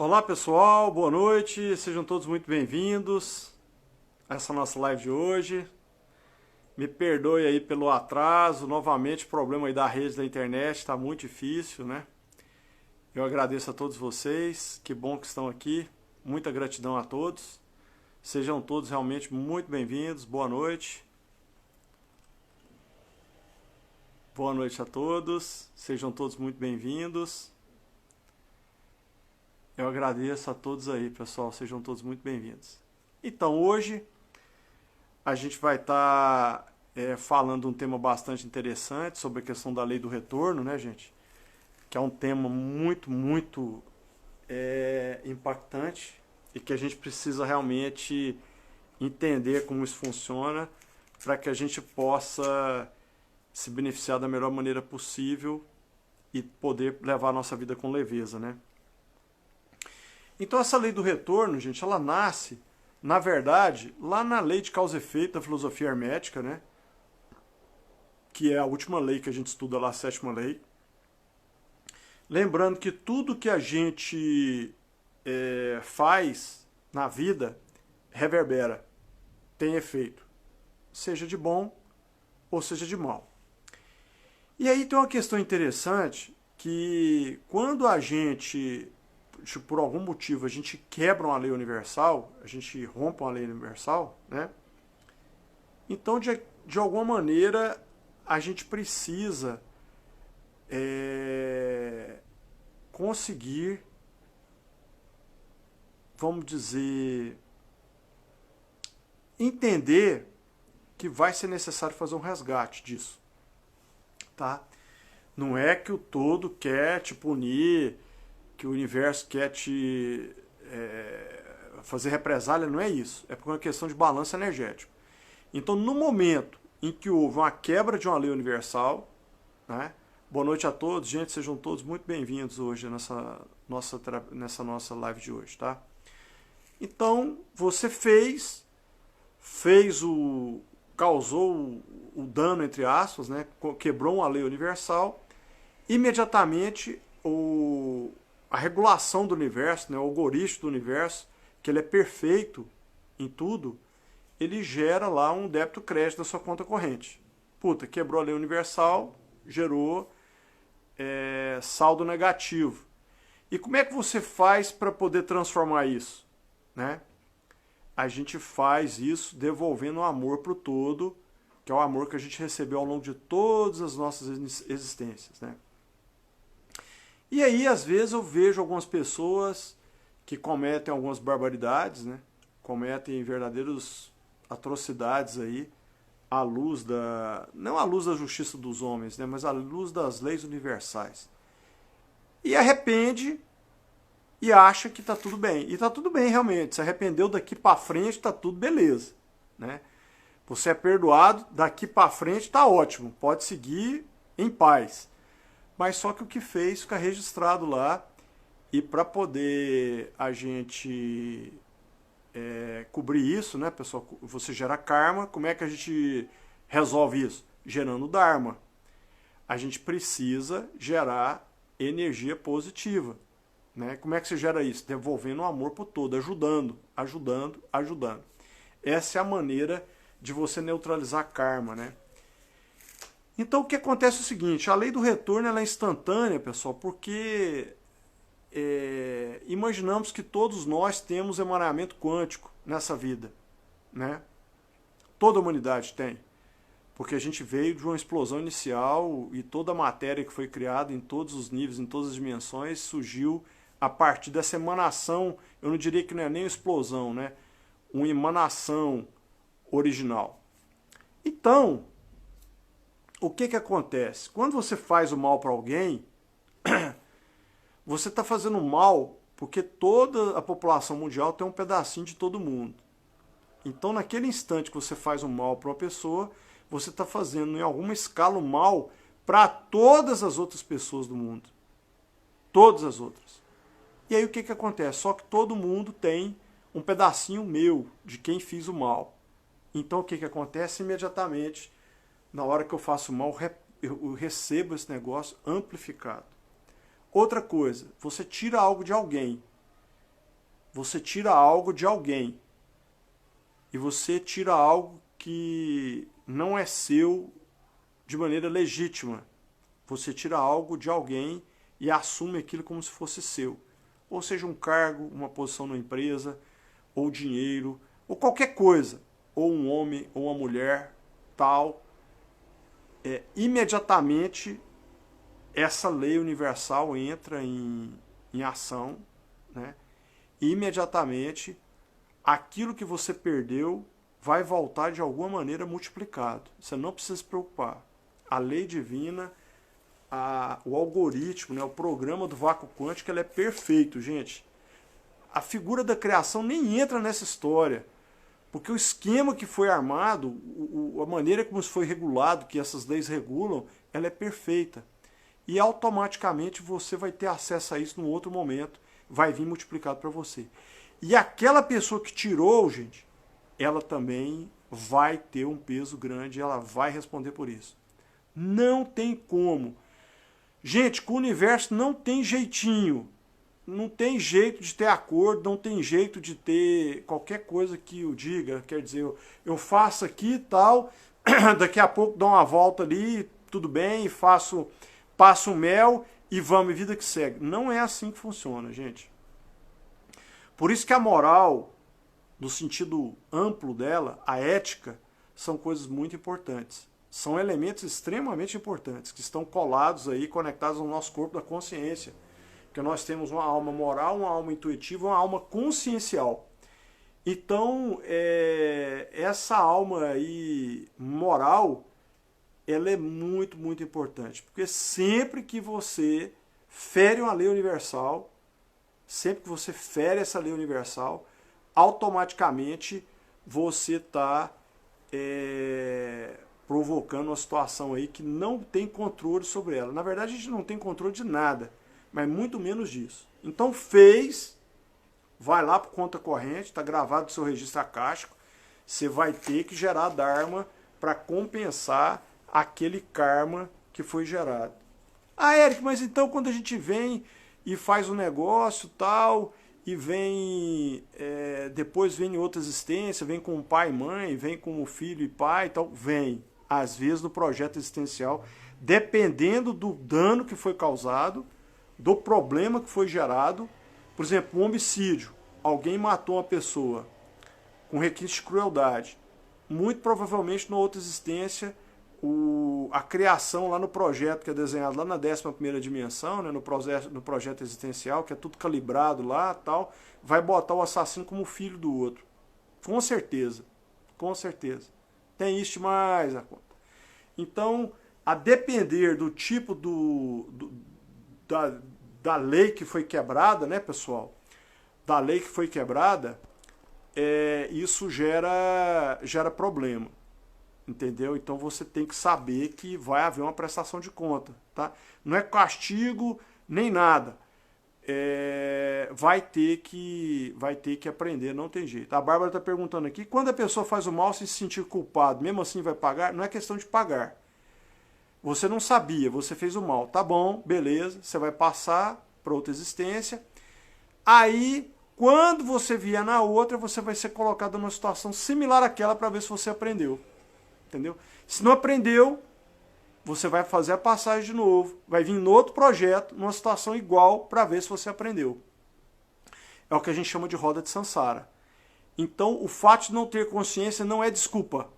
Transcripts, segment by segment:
Olá pessoal, boa noite, sejam todos muito bem-vindos a essa nossa live de hoje. Me perdoe aí pelo atraso, novamente o problema aí da rede da internet está muito difícil, né? Eu agradeço a todos vocês, que bom que estão aqui, muita gratidão a todos. Sejam todos realmente muito bem-vindos, boa noite. Boa noite a todos, sejam todos muito bem-vindos. Eu agradeço a todos aí, pessoal, sejam todos muito bem-vindos. Então, hoje a gente vai estar falando um tema bastante interessante sobre a questão da lei do retorno, né, gente? Que é um tema muito impactante e que a gente precisa realmente entender como isso funciona para que a gente possa se beneficiar da melhor maneira possível e poder levar a nossa vida com leveza, né? Então essa lei do retorno, gente, ela nasce, na verdade, lá na lei de causa e efeito da filosofia hermética, né? Que é a última lei que a gente estuda lá, a sétima lei. Lembrando que tudo que a gente faz na vida reverbera, tem efeito, seja de bom ou seja de mal. E aí tem uma questão interessante que quando a gente, por algum motivo, a gente quebra uma lei universal, a gente rompe uma lei universal, né? Então, de alguma maneira, a gente precisa conseguir, vamos dizer, entender que vai ser necessário fazer um resgate disso, tá? Não é que o todo quer te punir, que o universo quer te fazer represália, não é isso. É por uma questão de balanço energético. Então, no momento em que houve uma quebra de uma lei universal, né? Boa noite a todos, gente, sejam todos muito bem-vindos hoje nessa nossa live de hoje, tá? Então, você causou o dano, entre aspas, né? Quebrou uma lei universal, imediatamente a regulação do universo, né, o algoritmo do universo, que ele é perfeito em tudo, ele gera lá um débito crédito na sua conta corrente. Puta, quebrou a lei universal, gerou saldo negativo. E como é que você faz para poder transformar isso? Né? A gente faz isso devolvendo o amor para o todo, que é o amor que a gente recebeu ao longo de todas as nossas existências, né? E aí, às vezes, eu vejo algumas pessoas que cometem algumas barbaridades, né? Cometem verdadeiras atrocidades aí, à luz não à luz da justiça dos homens, né? Mas à luz das leis universais. E arrepende e acha que está tudo bem. E está tudo bem, realmente. Se arrependeu daqui para frente, está tudo beleza, né? Você é perdoado, daqui para frente está ótimo. Pode seguir em paz. Mas só que o que fez fica registrado lá, e para poder a gente cobrir isso, né, pessoal, você gera karma, como é que a gente resolve isso? Gerando dharma. A gente precisa gerar energia positiva, né? Como é que você gera isso? Devolvendo o amor pro todo, ajudando. Essa é a maneira de você neutralizar karma, né? Então o que acontece é o seguinte, a lei do retorno ela é instantânea, pessoal, porque imaginamos que todos nós temos emaranhamento quântico nessa vida, né? Toda a humanidade tem, porque a gente veio de uma explosão inicial e toda a matéria que foi criada em todos os níveis, em todas as dimensões, surgiu a partir dessa emanação, eu não diria que não é nem uma explosão, né? Uma emanação original. Então, o que acontece? Quando você faz o mal para alguém, você está fazendo mal porque toda a população mundial tem um pedacinho de todo mundo. Então, naquele instante que você faz o mal para uma pessoa, você está fazendo em alguma escala o mal para todas as outras pessoas do mundo. Todas as outras. E aí o que acontece? Só que todo mundo tem um pedacinho meu de quem fiz o mal. Então o que acontece? Imediatamente, na hora que eu faço mal, eu recebo esse negócio amplificado. Outra coisa, você tira algo de alguém. você tira algo de alguém. E você tira algo que não é seu de maneira legítima. Você tira algo de alguém e assume aquilo como se fosse seu. Ou seja, um cargo, uma posição na empresa, ou dinheiro, ou qualquer coisa. Ou um homem, ou uma mulher, tal. Imediatamente, essa lei universal entra em ação, né? E imediatamente, aquilo que você perdeu vai voltar de alguma maneira multiplicado. Você não precisa se preocupar. A lei divina, o algoritmo, né, o programa do vácuo quântico, ele é perfeito, gente. A figura da criação nem entra nessa história, porque o esquema que foi armado, a maneira como isso foi regulado, que essas leis regulam, ela é perfeita. E automaticamente você vai ter acesso a isso num outro momento, vai vir multiplicado para você. E aquela pessoa que tirou, gente, ela também vai ter um peso grande, ela vai responder por isso. Não tem como. Gente, com o universo não tem jeitinho. Não tem jeito de ter acordo, não tem jeito de ter qualquer coisa que eu diga. Quer dizer, eu faço aqui e tal, daqui a pouco dou uma volta ali, tudo bem, passo um mel e vamos, vida que segue. Não é assim que funciona, gente. Por isso que a moral, no sentido amplo dela, a ética, são coisas muito importantes. São elementos extremamente importantes, que estão colados aí, conectados ao nosso corpo da consciência. Porque nós temos uma alma moral, uma alma intuitiva, uma alma consciencial. Então, essa alma aí moral, ela é muito, muito importante. Porque sempre que você fere uma lei universal, sempre que você fere essa lei universal, automaticamente você está provocando uma situação aí que não tem controle sobre ela. Na verdade, a gente não tem controle de nada, mas muito menos disso. Então fez, vai lá para conta corrente, está gravado no seu registro akáshico, você vai ter que gerar dharma para compensar aquele karma que foi gerado. Ah, Eric, mas então quando a gente vem e faz um negócio tal, e vem, depois vem em outra existência, vem com pai e mãe, vem como filho e pai e tal, vem, às vezes no projeto existencial, dependendo do dano que foi causado, do problema que foi gerado. Por exemplo, um homicídio, alguém matou uma pessoa com requinte de crueldade, muito provavelmente na outra existência, a criação lá no projeto que é desenhado lá na 11ª dimensão, né, no projeto existencial, que é tudo calibrado lá, tal, vai botar o assassino como filho do outro. Com certeza. Com certeza. Tem isso demais a conta. Então, a depender do tipo da lei que foi quebrada, né, pessoal? Da lei que foi quebrada, isso gera problema. Entendeu? Então você tem que saber que vai haver uma prestação de conta. Tá? Não é castigo nem nada. Vai ter que aprender, não tem jeito. A Bárbara está perguntando aqui, quando a pessoa faz o mal sem se sentir culpado, mesmo assim vai pagar? Não é questão de pagar. Você não sabia, você fez o mal. Tá bom, beleza, você vai passar para outra existência. Aí, quando você vier na outra, você vai ser colocado numa situação similar àquela para ver se você aprendeu. Entendeu? Se não aprendeu, você vai fazer a passagem de novo, vai vir no outro projeto, numa situação igual, para ver se você aprendeu. É o que a gente chama de roda de Sansara. Então, o fato de não ter consciência não é desculpa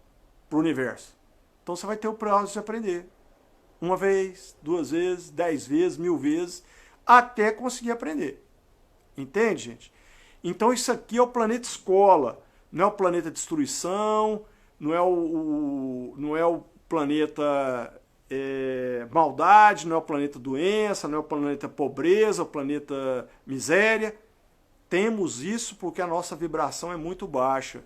para o universo. Então, você vai ter o prazo de aprender. 1 vez, 2 vezes, 10 vezes, 1000 vezes, até conseguir aprender. Entende, gente? Então, isso aqui é o planeta escola, não é o planeta destruição, não é o planeta maldade, não é o planeta doença, não é o planeta pobreza, o planeta miséria. Temos isso porque a nossa vibração é muito baixa.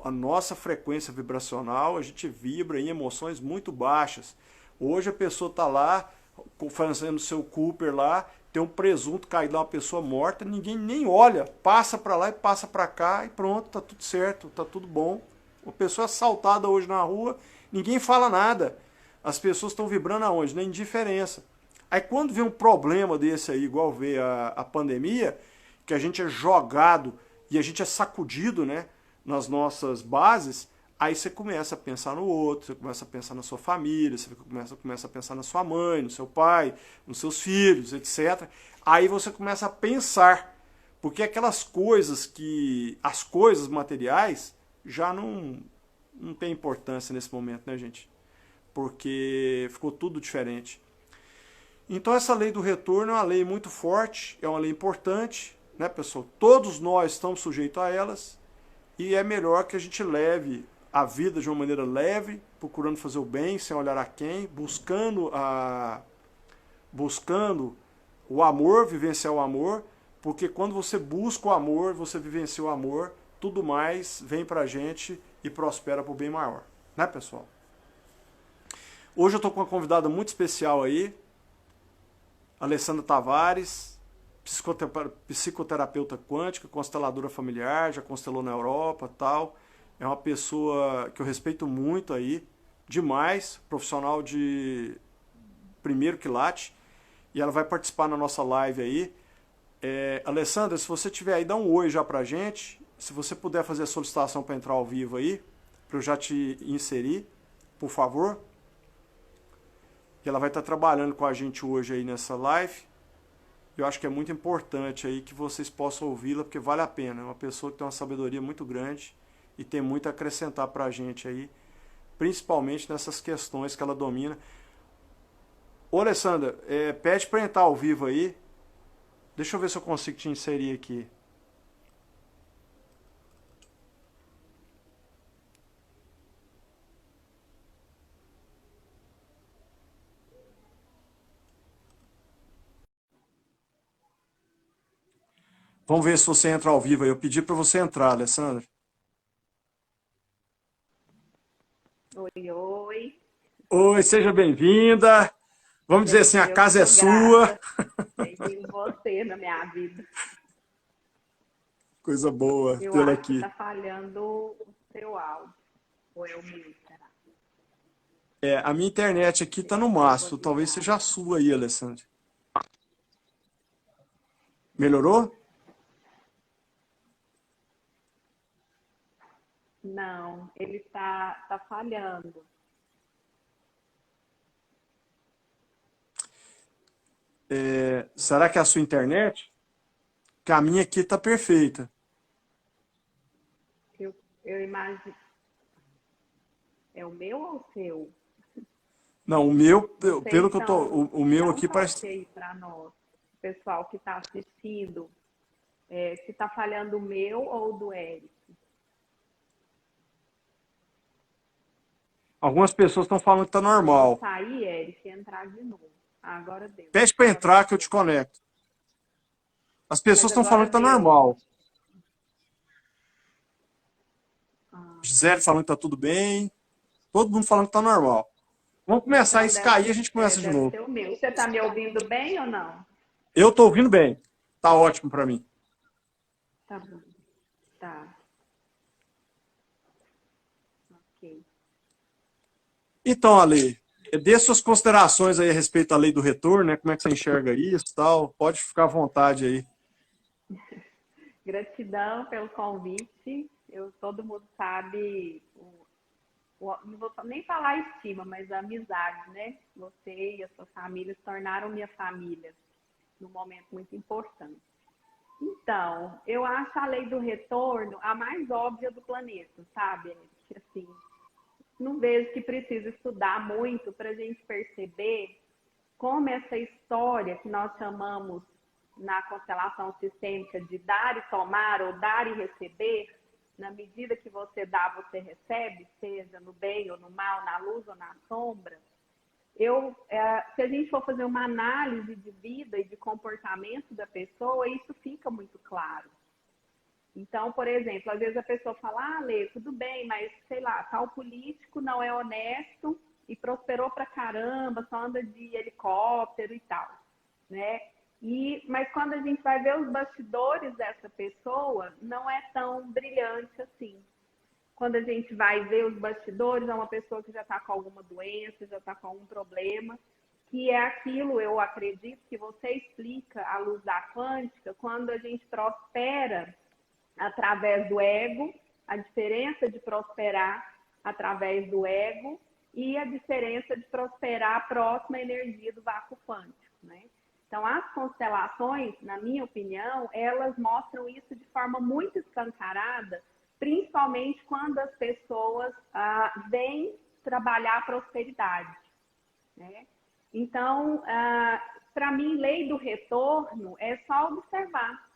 A nossa frequência vibracional, a gente vibra em emoções muito baixas. Hoje a pessoa está lá, fazendo seu Cooper lá, tem um presunto caído lá, uma pessoa morta, ninguém nem olha, passa para lá e passa para cá e pronto, tá tudo certo, tá tudo bom. Uma pessoa assaltada hoje na rua, ninguém fala nada. As pessoas estão vibrando aonde? Na indiferença. Aí quando vem um problema desse aí, igual veio a pandemia, que a gente é jogado e a gente é sacudido, né, nas nossas bases, aí você começa a pensar no outro, você começa a pensar na sua família, você começa a pensar na sua mãe, no seu pai, nos seus filhos, etc. Aí você começa a pensar, porque aquelas coisas as coisas materiais já não tem importância nesse momento, né, gente? Porque ficou tudo diferente. Então essa lei do retorno é uma lei muito forte, é uma lei importante, né, pessoal? Todos nós estamos sujeitos a elas e é melhor que a gente leve a vida de uma maneira leve, procurando fazer o bem, sem olhar a quem, buscando o amor, vivenciar o amor, porque quando você busca o amor, você vivencia o amor, tudo mais vem pra gente e prospera pro bem maior, né, pessoal? Hoje eu tô com uma convidada muito especial aí, Alessandra Tavares, psicoterapeuta quântica, consteladora familiar, já constelou na Europa, tal. É uma pessoa que eu respeito muito aí, demais, profissional de primeiro quilate, e ela vai participar na nossa live aí. Alessandra, se você tiver aí, dá um oi já pra gente. Se você puder fazer a solicitação para entrar ao vivo aí, para eu já te inserir, por favor. E ela vai estar trabalhando com a gente hoje aí nessa live. Eu acho que é muito importante aí que vocês possam ouvi-la, porque vale a pena. É uma pessoa que tem uma sabedoria muito grande e tem muito a acrescentar pra gente aí, principalmente nessas questões que ela domina. Ô, Alessandra, pede para entrar ao vivo aí. Deixa eu ver se eu consigo te inserir aqui. Vamos ver se você entra ao vivo aí. Eu pedi para você entrar, Alessandra. Oi, oi. Oi, seja bem-vinda. Vamos dizer assim, a Eu que casa é sou sua. grata. Tem você na minha vida. Coisa boa Eu tê-la acho que aqui. tá falhando o seu áudio. Ou é o meu, será? A minha internet aqui tá no Eu vou máximo. Talvez desligar. seja a sua aí, Alessandra. Melhorou? Não, ele tá falhando. Será que é a sua internet? Que a minha aqui tá perfeita. Eu imagino. É o meu ou o seu? Não, o meu, Você, pelo que eu tô, então, o me meu dá um aqui parece. toque aí para nós, o pessoal que está assistindo, se está falhando o meu ou o do Eric. Algumas pessoas estão falando que tá Eu vou normal. sair, Eric, e entrar de novo. Agora deu. Pede para Agora entrar que eu voltou. te conecto. As pessoas Mas estão falando agora que tá deu. normal. Ah, Gisele falando que tá tudo bem. Todo mundo falando que tá normal. Vamos começar então isso cair e a gente começa de deve novo. ser o meu. Você está me ouvindo bem ou não? Eu tô ouvindo bem. Tá ótimo para mim. Tá bom. Tá. Ok. Então, Ale, dê suas considerações aí a respeito da lei do retorno, né? Como é que você enxerga isso e tal. Pode ficar à vontade aí. Gratidão pelo convite. Todo mundo sabe, não vou nem falar estima, mas a amizade, né? Você e a sua família se tornaram minha família num momento muito importante. Então, eu acho a lei do retorno a mais óbvia do planeta, sabe? Assim, não vejo que precisa estudar muito para a gente perceber como essa história que nós chamamos na constelação sistêmica de dar e tomar ou dar e receber, na medida que você dá, você recebe, seja no bem ou no mal, na luz ou na sombra. Se a gente for fazer uma análise de vida e de comportamento da pessoa, isso fica muito claro. Então, por exemplo, às vezes a pessoa fala, Lê, tudo bem, mas, sei lá, tal político não é honesto e prosperou pra caramba, só anda de helicóptero e tal, né? Mas quando a gente vai ver os bastidores dessa pessoa, não é tão brilhante assim. Quando a gente vai ver os bastidores, é uma pessoa que já está com alguma doença, já está com algum problema. que é aquilo, eu acredito, que você explica à luz da quântica, quando a gente prospera através do ego, a diferença de prosperar através do ego e a diferença de prosperar próxima à energia do vácuo quântico, né? Então, as constelações, na minha opinião, elas mostram isso de forma muito escancarada, principalmente quando as pessoas vêm trabalhar a prosperidade, né? Então, para mim, lei do retorno é só observar.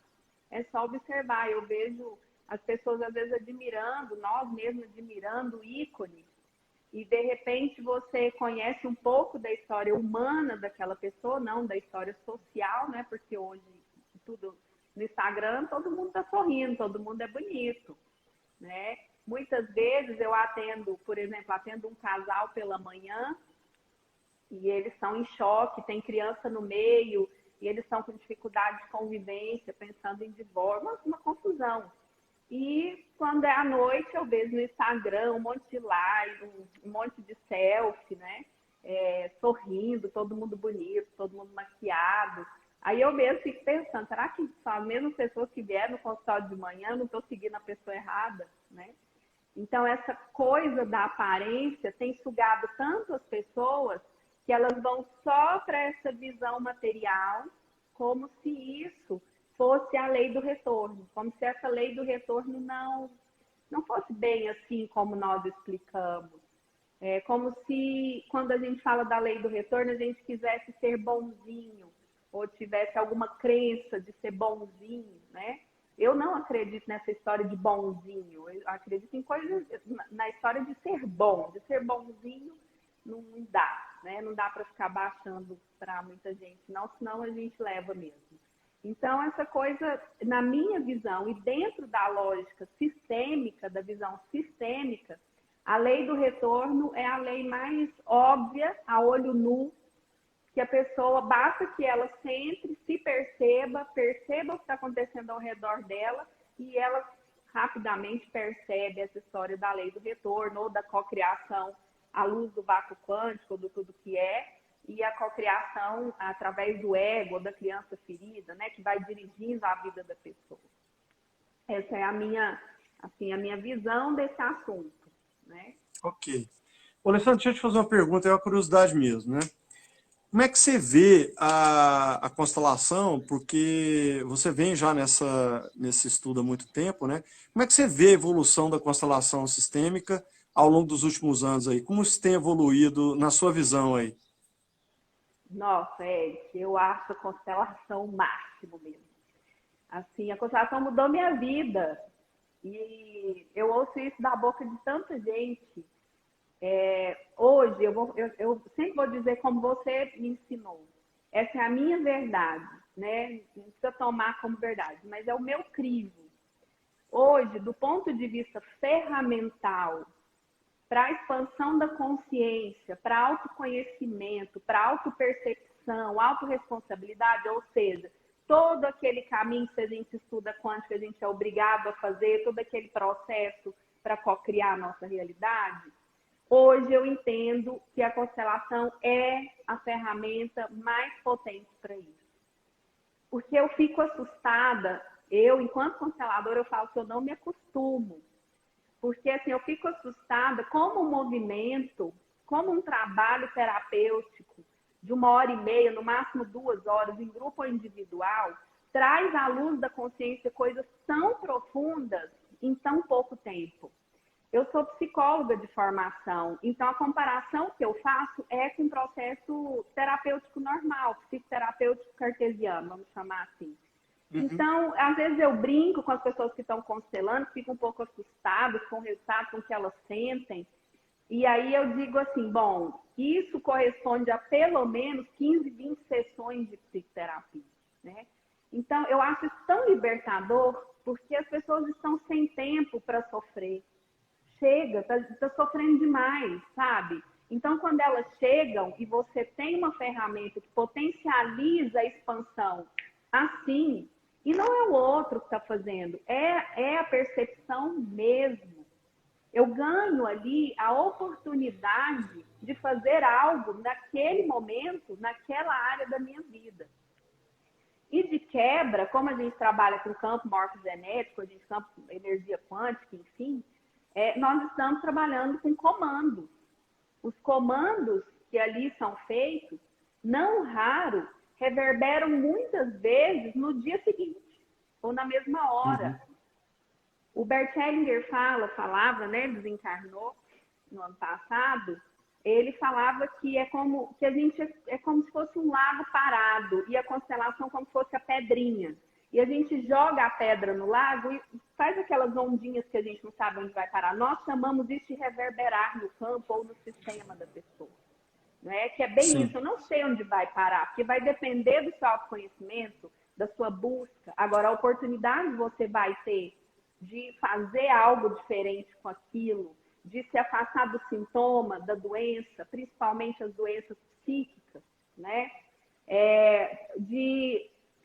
É só observar. Eu vejo as pessoas, às vezes, admirando, nós mesmos admirando o ícone, e, de repente, você conhece um pouco da história humana daquela pessoa, não da história social, né? Porque hoje, tudo no Instagram, todo mundo está sorrindo, todo mundo é bonito, né? Muitas vezes eu atendo, por exemplo, atendo um casal pela manhã, e eles estão em choque, tem criança no meio, e eles estão com dificuldade de convivência, pensando em divórcio, uma confusão. E quando é à noite, eu vejo no Instagram um monte de live, um monte de selfie, né? Sorrindo, todo mundo bonito, todo mundo maquiado. Aí eu mesmo fico pensando, será que são as mesmas pessoas que vieram no consultório de manhã, não estou seguindo a pessoa errada, né? Então, essa coisa da aparência tem sugado tanto as pessoas que elas vão só para essa visão material, como se isso fosse a lei do retorno, como se essa lei do retorno não fosse bem assim como nós explicamos. É como se, quando a gente fala da lei do retorno, a gente quisesse ser bonzinho, ou tivesse alguma crença de ser bonzinho, né? Eu não acredito nessa história de bonzinho, eu acredito em coisas, na história de ser bom. De ser bonzinho não dá, né? Não dá para ficar baixando para muita gente, não, senão a gente leva mesmo. Então, essa coisa, na minha visão, e dentro da lógica sistêmica, da visão sistêmica, a lei do retorno é a lei mais óbvia, a olho nu, que a pessoa, basta que ela sempre se perceba o que está acontecendo ao redor dela, e ela rapidamente percebe essa história da lei do retorno, ou da cocriação à luz do vácuo quântico, ou do tudo que é, e a cocriação através do ego, ou da criança ferida, né, que vai dirigindo a vida da pessoa. Essa é a minha visão desse assunto, né? Ok. Ô, Alessandro, deixa eu te fazer uma pergunta, é uma curiosidade mesmo, né? Como é que você vê a constelação? Porque você vem já nesse estudo há muito tempo, né? Como é que você vê a evolução da constelação sistêmica ao longo dos últimos anos aí? Como isso tem evoluído na sua visão aí? Nossa, eu acho a constelação o máximo mesmo. Assim, a constelação mudou minha vida. E eu ouço isso da boca de tanta gente. Hoje, eu sempre vou dizer como você me ensinou. Essa é a minha verdade, né? Não precisa tomar como verdade, mas é o meu crivo. Hoje, do ponto de vista ferramental, para a expansão da consciência, para autoconhecimento, para autopercepção, autorresponsabilidade, ou seja, todo aquele caminho que a gente estuda quântica, a gente é obrigado a fazer, todo aquele processo para co-criar a nossa realidade, hoje eu entendo que a constelação é a ferramenta mais potente para isso. Porque eu fico assustada, enquanto consteladora, eu falo que eu não me acostumo. Porque assim, eu fico assustada como um movimento, como um trabalho terapêutico de 1h30, no máximo 2 horas, em grupo ou individual, traz à luz da consciência coisas tão profundas em tão pouco tempo. Eu sou psicóloga de formação, então a comparação que eu faço é com um processo terapêutico normal, psicoterapêutico cartesiano, vamos chamar assim. Então, às vezes eu brinco com as pessoas que estão constelando, ficam um pouco assustadas com o resultado, com o que elas sentem. E aí eu digo assim, bom, isso corresponde a pelo menos 15, 20 sessões de psicoterapia, né? Então, eu acho isso tão libertador, porque as pessoas estão sem tempo para sofrer. Chega, tá sofrendo demais, sabe? Então, quando elas chegam e você tem uma ferramenta que potencializa a expansão assim, e não é o outro que está fazendo, é a percepção mesmo. Eu ganho ali a oportunidade de fazer algo naquele momento, naquela área da minha vida. E de quebra, como a gente trabalha com campo morfogenético, a gente campo energia quântica, enfim, nós estamos trabalhando com comandos. Os comandos que ali são feitos, não raro, reverberam muitas vezes no dia seguinte, ou na mesma hora. O Bert Hellinger falava, né, desencarnou no ano passado, ele falava que que a gente é como se fosse um lago parado e a constelação como se fosse a pedrinha. E a gente joga a pedra no lago e faz aquelas ondinhas que a gente não sabe onde vai parar. Nós chamamos isso de reverberar no campo ou no sistema da pessoa. Né? Que é bem isso, eu não sei onde vai parar, porque vai depender do seu autoconhecimento, da sua busca. Agora, a oportunidade que você vai ter de fazer algo diferente com aquilo, de se afastar do sintoma, da doença, principalmente as doenças psíquicas, né?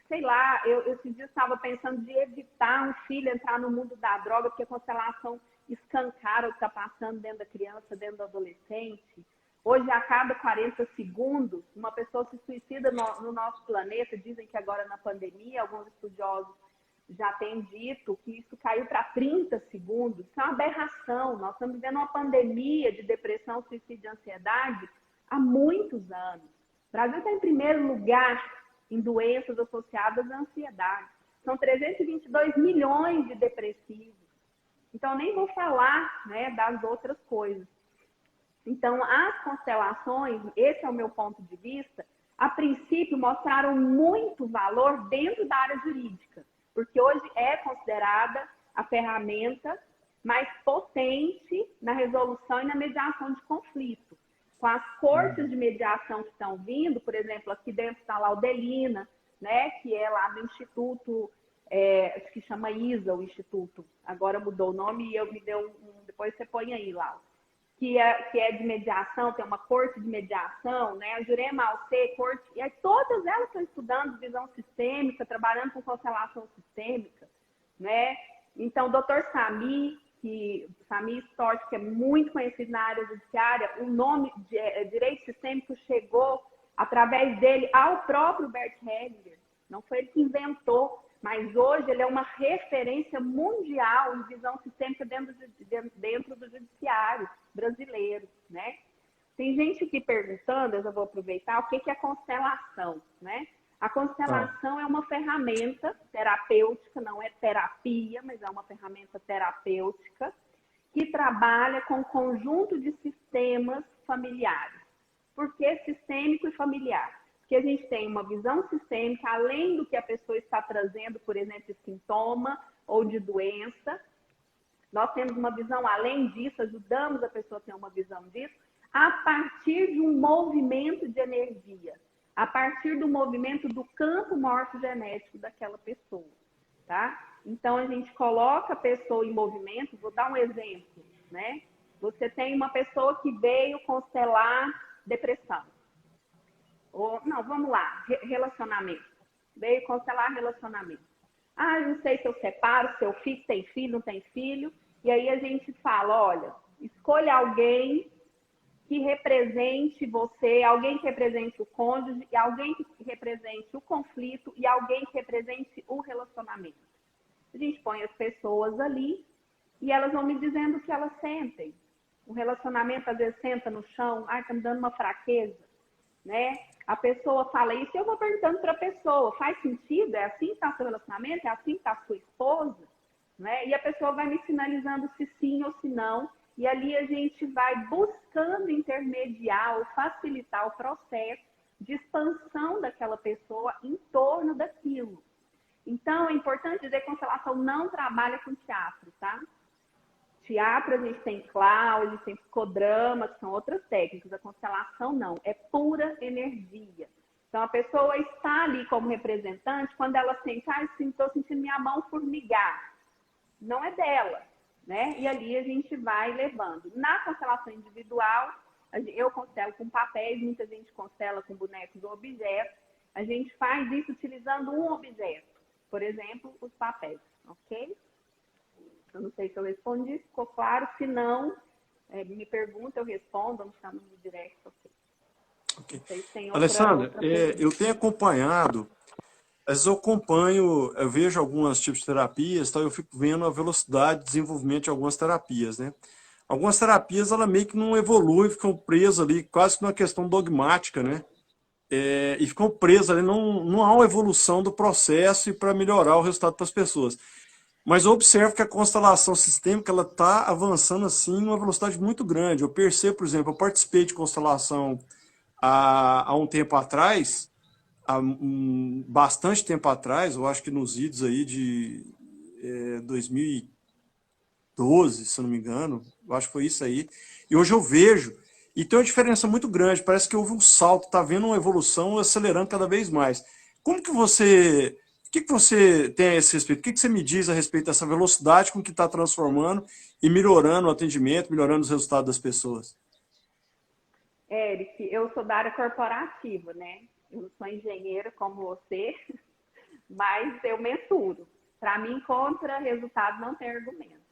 Sei lá, eu esses dias estava pensando de evitar um filho entrar no mundo da droga, porque a constelação escancara o que está passando dentro da criança, dentro do adolescente. Hoje, a cada 40 segundos, uma pessoa se suicida no nosso planeta. Dizem que agora na pandemia, alguns estudiosos já têm dito que isso caiu para 30 segundos. Isso é uma aberração. Nós estamos vivendo uma pandemia de depressão, suicídio e ansiedade há muitos anos. O Brasil está em primeiro lugar em doenças associadas à ansiedade. São 322 milhões de depressivos. Então, nem vou falar, né, das outras coisas. Então, as constelações, esse é o meu ponto de vista, a princípio mostraram muito valor dentro da área jurídica, porque hoje é considerada a ferramenta mais potente na resolução e na mediação de conflito. Com as cortes de mediação que estão vindo, por exemplo, aqui dentro está lá o Delina, né, que é lá do Instituto, acho que chama ISA, o Instituto, agora mudou o nome e me deu depois você põe aí lá, que é de mediação, tem uma corte de mediação, né, a Jurema Alcê, corte, e aí todas elas estão estudando visão sistêmica, trabalhando com constelação sistêmica, né, então o Dr. Sami Storch, que é muito conhecido na área judiciária, o nome de direito sistêmico chegou através dele ao próprio Bert Hellinger. Não foi ele que inventou, mas hoje ele é uma referência mundial em visão sistêmica dentro do judiciário brasileiro, né? Tem gente aqui perguntando, eu já vou aproveitar, o que é constelação, né? A constelação é uma ferramenta terapêutica, não é terapia, mas é uma ferramenta terapêutica que trabalha com um conjunto de sistemas familiares. Por que sistêmico e familiar? Porque a gente tem uma visão sistêmica, além do que a pessoa está trazendo, por exemplo, de sintoma ou de doença. Nós temos uma visão além disso, ajudamos a pessoa a ter uma visão disso, a partir de um movimento de energia, a partir do movimento do campo morfogenético daquela pessoa, tá? Então, a gente coloca a pessoa em movimento, vou dar um exemplo, né? Você tem uma pessoa que veio constelar depressão. Não, vamos lá, relacionamento. Veio constelar relacionamento. Eu não sei se eu separo, se eu fico, tem filho, não tem filho. E aí a gente fala, olha, escolha alguém que represente você, alguém que represente o cônjuge, e alguém que represente o conflito e alguém que represente o relacionamento. A gente põe as pessoas ali e elas vão me dizendo o que elas sentem. O relacionamento às vezes senta no chão, tá me dando uma fraqueza, né? A pessoa fala isso e eu vou perguntando para a pessoa, faz sentido? É assim que está seu relacionamento? É assim que está a sua esposa? Né? E a pessoa vai me sinalizando se sim ou se não. E ali a gente vai buscando intermediar ou facilitar o processo de expansão daquela pessoa em torno daquilo. Então, é importante dizer que a constelação não trabalha com teatro, tá? Teatro, a gente tem clown, a gente tem psicodrama, que são outras técnicas. A constelação não, é pura energia. Então, a pessoa está ali como representante, quando ela sente, estou sentindo minha mão formigar. Não é dela, né? E ali a gente vai levando. Na constelação individual, eu constelo com papéis, muita gente constela com bonecos ou objetos. A gente faz isso utilizando um objeto. Por exemplo, os papéis, ok? Eu não sei se eu respondi, ficou claro. Se não, Me pergunta, eu respondo, me chamo no direct. Ok. Ok. Vocês têm Alessandra, outra pergunta. eu tenho acompanhado, às vezes eu vejo alguns tipos de terapias, tá, eu fico vendo a velocidade de desenvolvimento de algumas terapias, né? Algumas terapias, ela meio que não evoluem, ficam presas ali, quase que numa questão dogmática, né? E ficam presas ali, não há uma evolução do processo e para melhorar o resultado para as pessoas. Mas eu observo que a constelação sistêmica ela está avançando assim em uma velocidade muito grande. Eu percebo, por exemplo, eu participei de constelação há um tempo atrás, bastante tempo atrás, eu acho que nos idos aí de 2012, se eu não me engano, eu acho que foi isso aí. E hoje eu vejo, e tem uma diferença muito grande, parece que houve um salto, está vendo uma evolução acelerando cada vez mais. Como que você, o que que você tem a esse respeito? O que que você me diz a respeito dessa velocidade com que está transformando e melhorando o atendimento, melhorando os resultados das pessoas? Eric, eu sou da área corporativa, né? Eu não sou engenheira como você, mas eu mensuro. Para mim, contra resultado não tem argumento.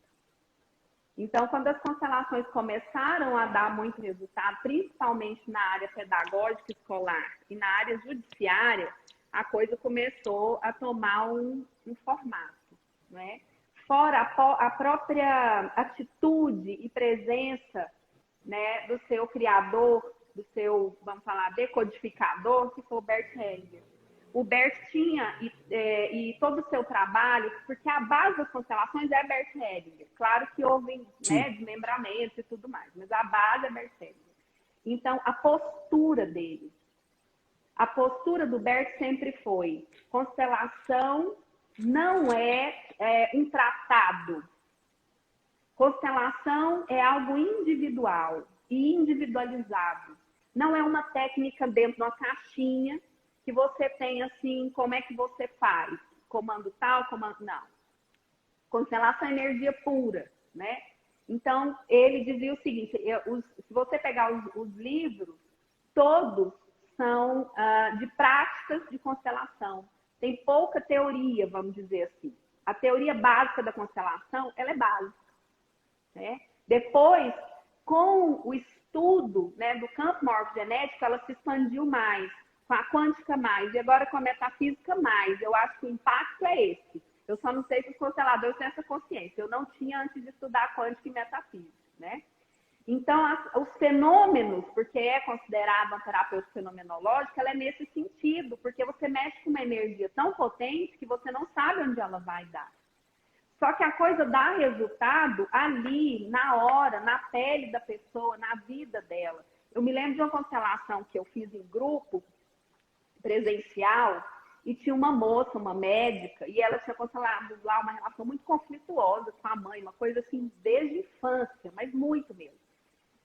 Então, quando as constelações começaram a dar muito resultado, principalmente na área pedagógica escolar e na área judiciária, a coisa começou a tomar um formato, né? Fora a própria atitude e presença, né, do seu criador, do seu, vamos falar, decodificador, que foi o Bert Hellinger. O Bert tinha, e todo o seu trabalho, porque a base das constelações é Bert Hellinger. Claro que houve, né, Sim. desmembramentos e tudo mais, mas a base é Bert Hellinger. Então, a postura dele, a postura do Bert sempre foi: constelação não é um tratado. Constelação é algo individual e individualizado. Não é uma técnica dentro de uma caixinha que você tem assim, como é que você faz? Comando tal, comando... Não. Constelação é energia pura, né? Então, ele dizia o seguinte, se você pegar os livros, todos são de práticas de constelação. Tem pouca teoria, vamos dizer assim. A teoria básica da constelação, ela é básica. Né? Depois, com o estudo, né, do campo morfogenético, ela se expandiu mais, com a quântica mais, e agora com a metafísica mais. Eu acho que o impacto é esse. Eu só não sei se os consteladores têm essa consciência. Eu não tinha antes de estudar quântica e metafísica. Né? Então, os fenômenos, porque é considerado uma terapeuta fenomenológica, ela é nesse sentido, porque você mexe com uma energia tão potente que você não sabe onde ela vai dar. Só que a coisa dá resultado ali, na hora, na pele da pessoa, na vida dela. Eu me lembro de uma constelação que eu fiz em grupo, presencial, e tinha uma moça, uma médica, e ela tinha constelado lá uma relação muito conflituosa com a mãe, uma coisa assim, desde a infância, mas muito mesmo.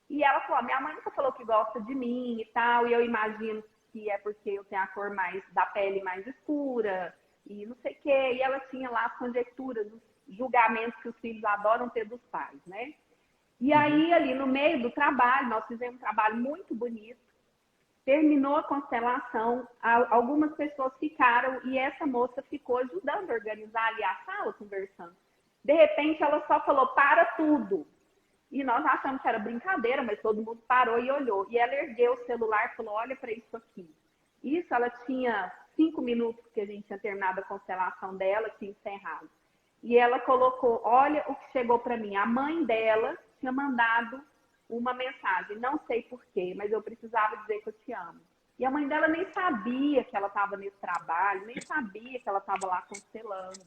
E ela falou: minha mãe nunca falou que gosta de mim e tal, e eu imagino que é porque eu tenho a cor mais da pele mais escura, e não sei o quê. E ela tinha lá as conjecturas, os julgamentos que os filhos adoram ter dos pais, né? E aí, ali no meio do trabalho, nós fizemos um trabalho muito bonito, terminou a constelação, algumas pessoas ficaram, e essa moça ficou ajudando a organizar ali a sala, conversando. De repente, ela só falou: para tudo. E nós achamos que era brincadeira, mas todo mundo parou e olhou. E ela ergueu o celular e falou: olha para isso aqui. Isso, ela tinha 5 minutos que a gente tinha terminado a constelação dela, tinha encerrado. E ela colocou: olha o que chegou para mim. A mãe dela tinha mandado uma mensagem, não sei porquê, mas eu precisava dizer que eu te amo. E a mãe dela nem sabia que ela estava nesse trabalho, nem sabia que ela estava lá constelando.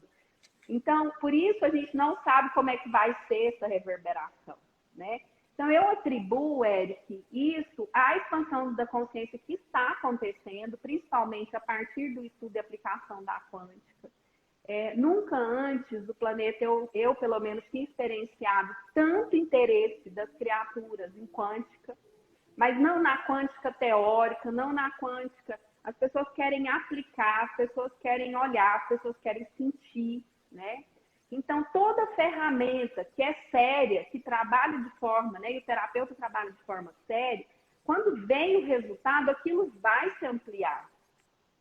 Então, por isso a gente não sabe como é que vai ser essa reverberação, né? Então, eu atribuo, Eric, isso à expansão da consciência que está acontecendo, principalmente a partir do estudo e aplicação da quântica. Nunca antes do planeta eu, pelo menos, tinha experienciado tanto interesse das criaturas em quântica, mas não na quântica teórica, não na quântica. As pessoas querem aplicar, as pessoas querem olhar, as pessoas querem sentir, né? Então, toda ferramenta que é séria, que trabalha de forma, né, e o terapeuta trabalha de forma séria, quando vem o resultado, aquilo vai se ampliar,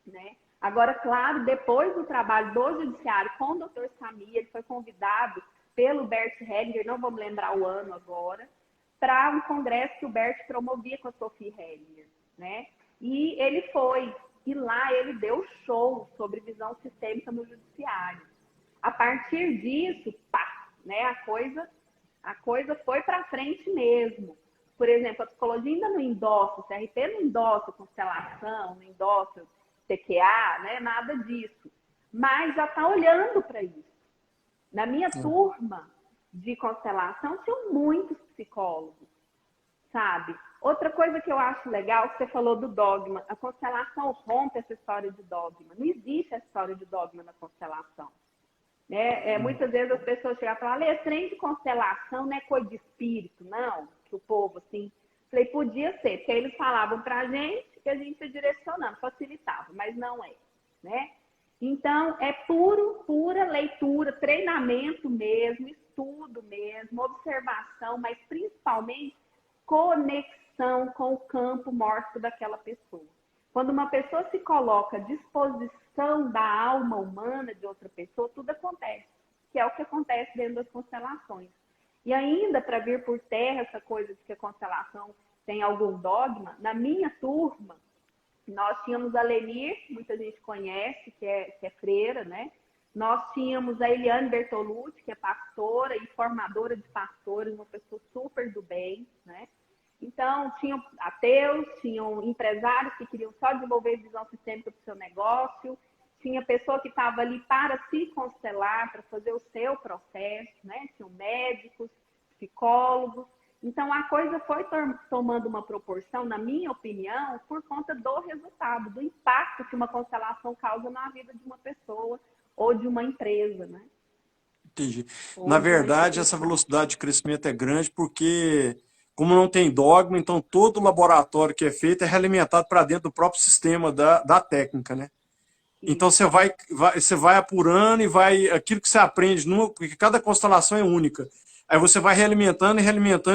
né? Agora, claro, depois do trabalho do judiciário com o Dr. Samir, ele foi convidado pelo Bert Hellinger, não vou me lembrar o ano agora, para um congresso que o Bert promovia com a Sophie Hellier, né? E ele foi, e lá ele deu show sobre visão sistêmica no judiciário. A partir disso, pá, né, a coisa foi para frente mesmo. Por exemplo, a psicologia ainda não endossa, o CRP não endossa constelação, não endossa TQA, né, nada disso. Mas já está olhando para isso. Na minha turma de constelação, tinham muitos psicólogos, sabe? Outra coisa que eu acho legal, que você falou do dogma, a constelação rompe essa história de dogma. Não existe essa história de dogma na constelação. Né? Muitas vezes as pessoas chegam e falam, esse trem de constelação não é coisa de espírito, não, que o povo, assim... Falei, podia ser, porque eles falavam pra gente que a gente ia direcionando, facilitava, mas não é, né? Então, é pura leitura, treinamento mesmo, estudo mesmo, observação, mas principalmente conexão com o campo mórfico daquela pessoa. Quando uma pessoa se coloca à disposição da alma humana de outra pessoa, tudo acontece, que é o que acontece dentro das constelações. E ainda, para vir por terra essa coisa de que a constelação tem algum dogma, na minha turma, nós tínhamos a Lenir, muita gente conhece, que é freira, né? Nós tínhamos a Eliane Bertolucci, que é pastora e formadora de pastores, uma pessoa super do bem, né? Então, tinham ateus, tinham empresários que queriam só desenvolver visão sistêmica para o seu negócio, tinha pessoa que estava ali para se constelar, para fazer o seu processo, né? Tinham médicos, psicólogos. Então, a coisa foi tomando uma proporção, na minha opinião, por conta do resultado, do impacto que uma constelação causa na vida de uma pessoa ou de uma empresa, né? Entendi. Na verdade, essa velocidade de crescimento é grande porque, como não tem dogma, então todo laboratório que é feito é realimentado para dentro do próprio sistema da técnica, né? Então você vai apurando e vai... Aquilo que você aprende, porque cada constelação é única. Aí você vai realimentando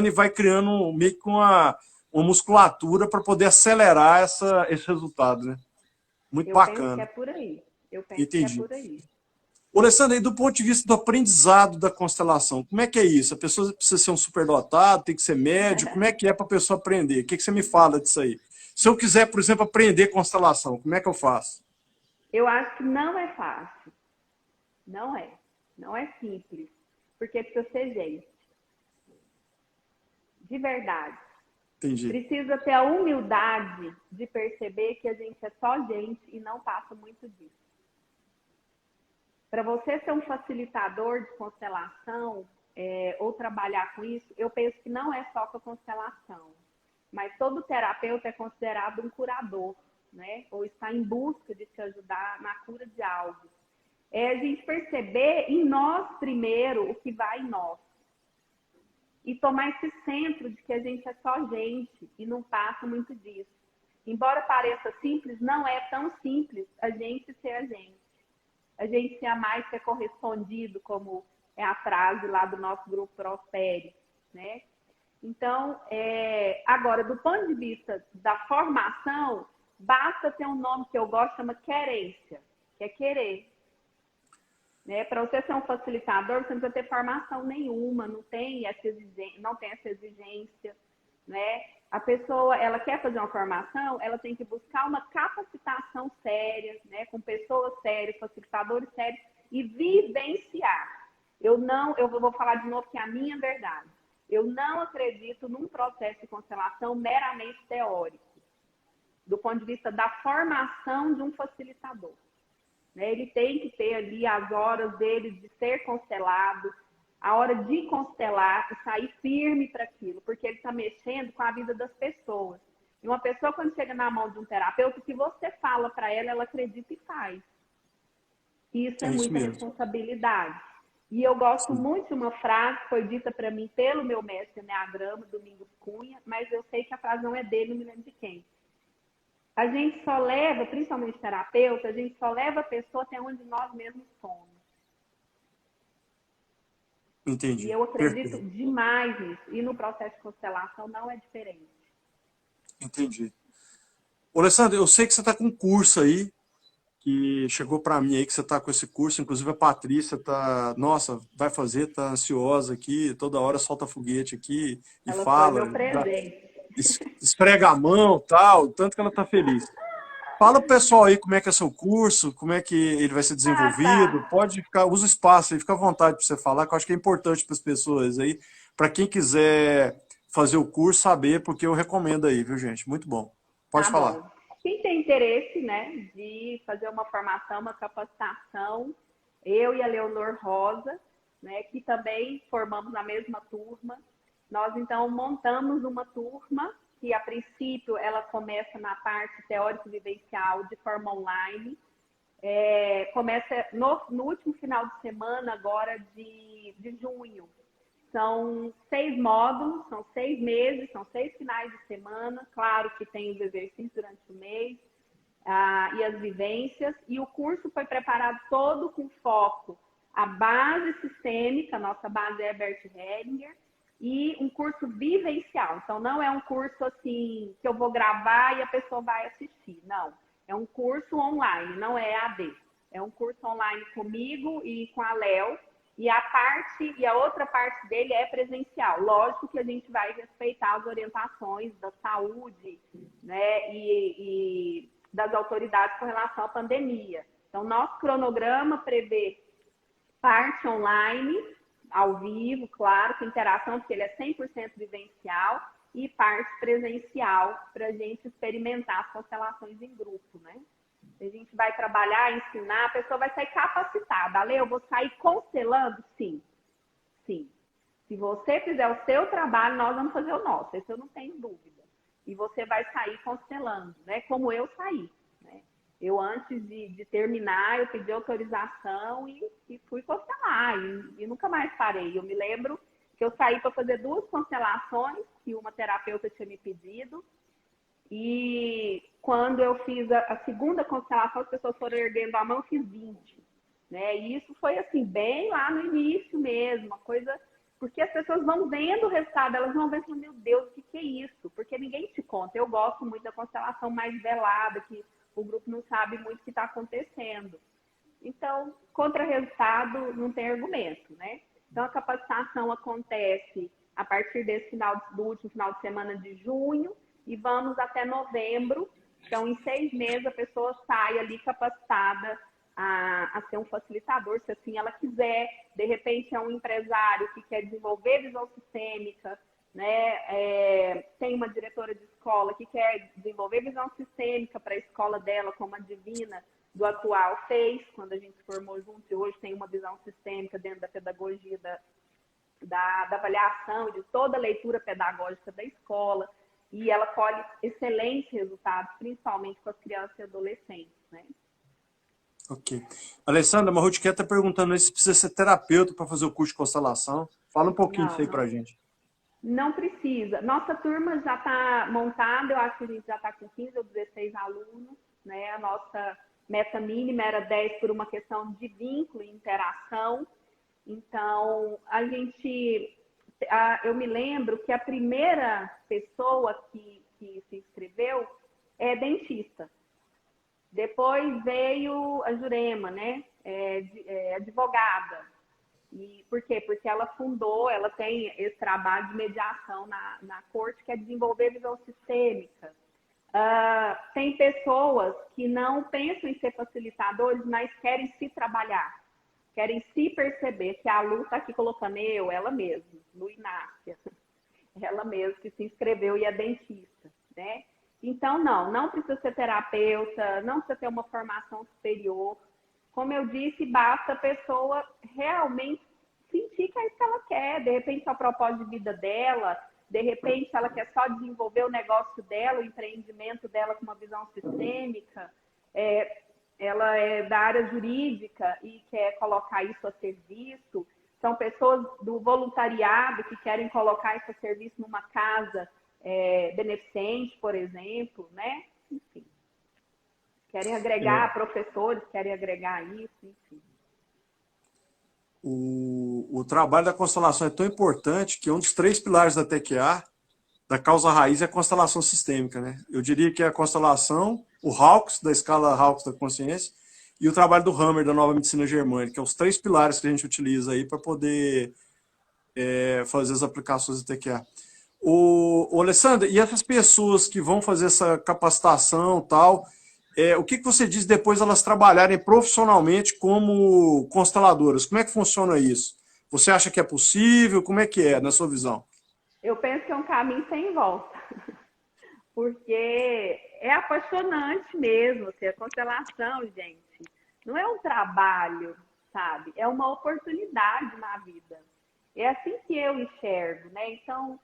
e vai criando meio que uma musculatura para poder acelerar esse resultado, né? Muito bacana. Penso que é por aí. Eu penso Entendi. que é por aí. Ô, Alessandra, e do ponto de vista do aprendizado da constelação, como é que é isso? A pessoa precisa ser um superdotado, tem que ser médico, como é que é para a pessoa aprender? O que você me fala disso aí? Se eu quiser, por exemplo, aprender constelação, como é que eu faço? Eu acho que não é fácil. Não é. Não é simples. Porque precisa ser gente. De verdade. Entendi. Precisa ter a humildade de perceber que a gente é só gente e não passa muito disso. Para você ser um facilitador de constelação ou trabalhar com isso, eu penso que não é só com a constelação. Mas todo terapeuta é considerado um curador, né? Ou está em busca de te ajudar na cura de algo. É a gente perceber em nós primeiro o que vai em nós. E tomar esse centro de que a gente é só gente e não passa muito disso. Embora pareça simples, não é tão simples a gente ser a gente. A gente ser a mais ser correspondido, como é a frase lá do nosso grupo Prospere, né? Então, agora, do ponto de vista da formação, basta ter um nome que eu gosto, chama querência, que é querer. Né? Para você ser um facilitador, você não precisa ter formação nenhuma, não tem essa exigência. Né? A pessoa, ela quer fazer uma formação, ela tem que buscar uma capacitação séria, né? Com pessoas sérias, facilitadores sérios, e vivenciar. Eu vou falar de novo que é a minha verdade. Eu não acredito num processo de constelação meramente teórico, do ponto de vista da formação de um facilitador. Ele tem que ter ali as horas dele de ser constelado, a hora de constelar e sair firme para aquilo, porque ele está mexendo com a vida das pessoas. E uma pessoa, quando chega na mão de um terapeuta, o que você fala para ela, ela acredita e faz. Isso é muita responsabilidade. E eu gosto muito de uma frase que foi dita para mim pelo meu mestre Enneagrama, Domingos Cunha, mas eu sei que a frase não é dele, não me lembro de quem. A gente só leva, principalmente terapeuta, a gente só leva a pessoa até onde nós mesmos somos. Entendi. E eu acredito demais nisso. E no processo de constelação não é diferente. Entendi. Ô, Alessandra, eu sei que você está com um curso aí, que chegou para mim aí que você está com esse curso, inclusive a Patrícia tá, nossa, vai fazer, tá ansiosa aqui, toda hora solta foguete aqui e Ela foi fala, meu presente. esfrega a mão, tal, tanto que ela tá feliz. Fala pro pessoal aí como é que é seu curso, como é que ele vai ser Ah, desenvolvido. tá. Pode ficar, usa o espaço aí, fica à vontade para você falar, que eu acho que é importante para as pessoas aí, para quem quiser fazer o curso, saber, porque eu recomendo aí, viu, gente? Muito bom. Pode Tá falar. bom. Quem tem interesse, né, de fazer uma formação, uma capacitação, eu e a Leonor Rosa, né, que também formamos na mesma turma, nós então montamos uma turma que a princípio ela começa na parte teórico-vivencial de forma online, começa no último final de semana agora de junho. São 6 módulos, são 6 meses, são 6 finais de semana. Claro que tem os exercícios durante o mês e as vivências. E o curso foi preparado todo com foco à base sistêmica, nossa base é Bert Hellinger, e um curso vivencial. Então, não é um curso assim que eu vou gravar e a pessoa vai assistir. Não, é um curso online, não é AD. É um curso online comigo e com a Léo. E a outra parte dele é presencial. Lógico que a gente vai respeitar as orientações da saúde, né, e das autoridades com relação à pandemia. Então, nosso cronograma prevê parte online, ao vivo, claro, com interação, porque ele é 100% vivencial, e parte presencial, para a gente experimentar as constelações em grupo, né? A gente vai trabalhar, ensinar, a pessoa vai sair capacitada. Ale, eu vou sair constelando? Sim, sim. Se você fizer o seu trabalho, nós vamos fazer o nosso, isso eu não tenho dúvida. E você vai sair constelando, né? Como eu saí, né? Eu, antes de terminar, eu pedi autorização e fui constelar, e nunca mais parei. Eu me lembro que eu saí para fazer 2 constelações, que uma terapeuta tinha me pedido, e quando eu fiz a segunda constelação, as pessoas foram erguendo a mão, eu fiz 20. Né? E isso foi assim, bem lá no início mesmo, uma coisa. Porque as pessoas vão vendo o resultado, elas vão vendo, meu Deus, o que é isso? Porque ninguém te conta. Eu gosto muito da constelação mais velada, que o grupo não sabe muito o que está acontecendo. Então, contra resultado, não tem argumento, né? Então, a capacitação acontece a partir do último final de semana de junho, e vamos até novembro. Então, em 6 meses, a pessoa sai ali capacitada a ser um facilitador, se assim ela quiser. De repente, é um empresário que quer desenvolver visão sistêmica, né? Tem uma diretora de escola que quer desenvolver visão sistêmica para a escola dela, como a Divina do Atual fez, quando a gente se formou junto, e hoje tem uma visão sistêmica dentro da pedagogia da avaliação, de toda a leitura pedagógica da escola. E ela colhe excelentes resultados, principalmente com as crianças e adolescentes, né? Ok. Alessandra, a Marutiquet está perguntando aí se precisa ser terapeuta para fazer o curso de constelação. Fala um pouquinho disso aí para a gente. Não precisa. Nossa turma já está montada, eu acho que a gente já está com 15 ou 16 alunos, né? A nossa meta mínima era 10 por uma questão de vínculo e interação. Então, eu me lembro que a primeira pessoa que se inscreveu é dentista. Depois veio a Jurema, né? Advogada. E por quê? Porque ela tem esse trabalho de mediação na corte, que é desenvolver visão sistêmica. Tem pessoas que não pensam em ser facilitadores, mas querem se trabalhar, querem se perceber, que a Lu está aqui colocando ela mesma, Lu Inácia, ela mesma que se inscreveu e é dentista, né? Então, não precisa ser terapeuta, não precisa ter uma formação superior. Como eu disse, basta a pessoa realmente sentir que é isso que ela quer. De repente, é o propósito de vida dela, de repente, ela quer só desenvolver o negócio dela, o empreendimento dela com uma visão sistêmica. Ela é da área jurídica e quer colocar isso a serviço. São pessoas do voluntariado que querem colocar isso a serviço numa casa beneficente, por exemplo, né? Enfim. Querem agregar professores, querem agregar isso, enfim. O trabalho da constelação é tão importante que um dos 3 pilares da TQA, da causa raiz, é a constelação sistêmica, né? Eu diria que é a constelação, o Hawks, da escala Hawks da consciência, e o trabalho do Hammer, da Nova Medicina Germânica, que é os três pilares que a gente utiliza aí para poder fazer as aplicações do TQA. O Alessandro, e essas pessoas que vão fazer essa capacitação e tal, o que você diz depois elas trabalharem profissionalmente como consteladoras? Como é que funciona isso? Você acha que é possível? Como é que é, na sua visão? Eu penso que é um caminho sem volta, porque é apaixonante mesmo, assim, a constelação, gente. Não é um trabalho, sabe? É uma oportunidade na vida. É assim que eu enxergo, né? Então,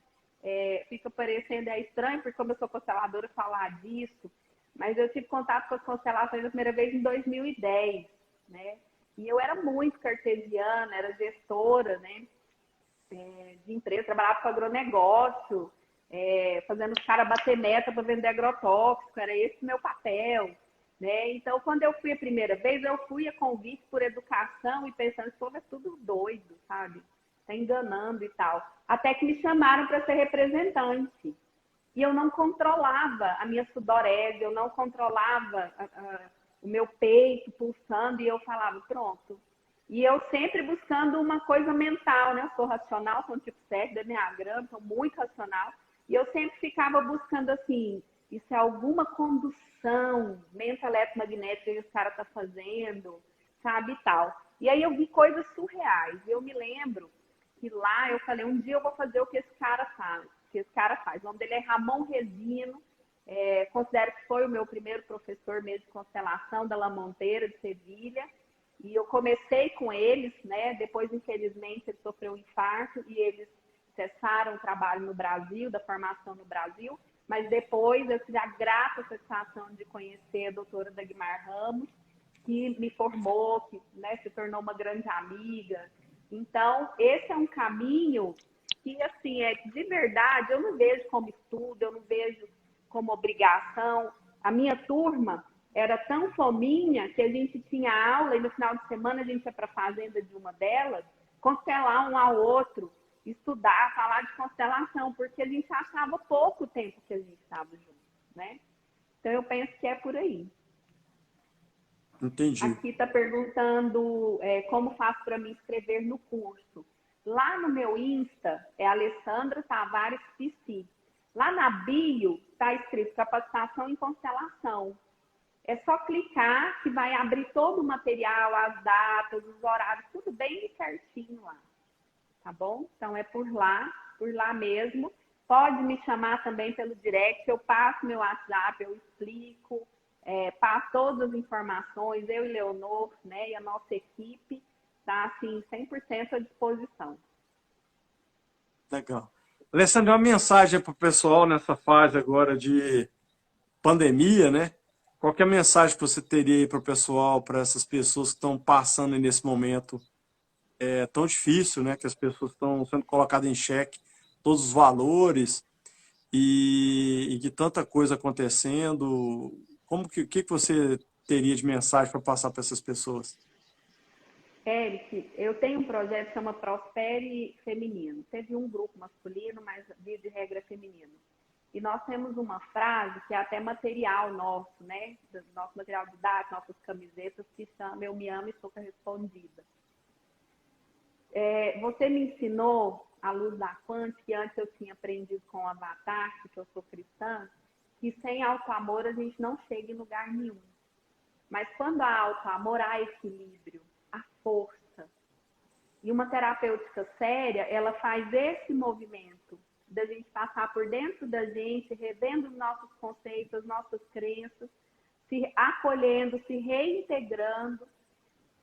fica parecendo estranho, porque como eu sou consteladora, falar disso, mas eu tive contato com as constelações a primeira vez em 2010, né? E eu era muito cartesiana, era gestora, né? De empresa, trabalhava com agronegócio, fazendo os caras bater meta para vender agrotóxico, era esse o meu papel. Né? Então, quando eu fui a primeira vez, eu fui a convite por educação e pensando, esse povo é tudo doido, sabe? Tá enganando e tal. Até que me chamaram para ser representante. E eu não controlava a minha sudorese, eu não controlava o meu peito pulsando, e eu falava, pronto. E eu sempre buscando uma coisa mental, né? Eu sou racional, sou um tipo 7 da Enneagrama, sou muito racional. E eu sempre ficava buscando assim, isso é alguma condução eletromagnética que os caras estão fazendo, sabe, e tal. E aí eu vi coisas surreais. Eu me lembro que lá eu falei, um dia eu vou fazer o que esse cara faz. O nome dele é Ramon Resino. Considero que foi o meu primeiro professor mesmo de constelação da La Monteira, de Sevilha. E eu comecei com eles, né? Depois, infelizmente, ele sofreu um infarto e eles cessaram o trabalho no Brasil, da formação no Brasil. Mas depois eu tive a grata satisfação de conhecer a doutora Dagmar Ramos, que me formou, que, né, se tornou uma grande amiga. Então, esse é um caminho que, assim, de verdade, eu não vejo como estudo, eu não vejo como obrigação. A minha turma era tão fominha que a gente tinha aula e no final de semana a gente ia para a fazenda de uma delas, constelar um ao outro, estudar, falar de constelação, porque a gente achava pouco tempo que a gente estava junto, né? Então, eu penso que é por aí. Entendi. Aqui está perguntando como faço para me inscrever no curso. Lá no meu Insta é Alessandra Tavares Pisci. Lá na bio está escrito capacitação em constelação. É só clicar que vai abrir todo o material, as datas, os horários, tudo bem certinho lá. Tá bom? Então é por lá mesmo. Pode me chamar também pelo direct, eu passo meu WhatsApp, eu explico, passo todas as informações, eu e Leonor, né, e a nossa equipe, tá assim, 100% à disposição. Legal. Alessandro, uma mensagem para o pessoal nessa fase agora de pandemia, né? Qual que é a mensagem que você teria aí para o pessoal, para essas pessoas que estão passando nesse momento tão difícil, né? Que as pessoas estão sendo colocadas em xeque, todos os valores e que tanta coisa acontecendo. Como que você teria de mensagem para passar para essas pessoas? Eric, eu tenho um projeto que chama Prospere Feminino. Teve um grupo masculino, mas via de regra é feminino. E nós temos uma frase que é até material nosso, né? Nosso material didático, nossas camisetas, que chama Eu me amo e sou correspondida. Você me ensinou a luz da Quant, que antes eu tinha aprendido com o Avatar, que eu sou cristã, que sem auto-amor a gente não chega em lugar nenhum. Mas quando há auto-amor, há equilíbrio, há força. E uma terapêutica séria, ela faz esse movimento da gente passar por dentro da gente, revendo os nossos conceitos, as nossas crenças, se acolhendo, se reintegrando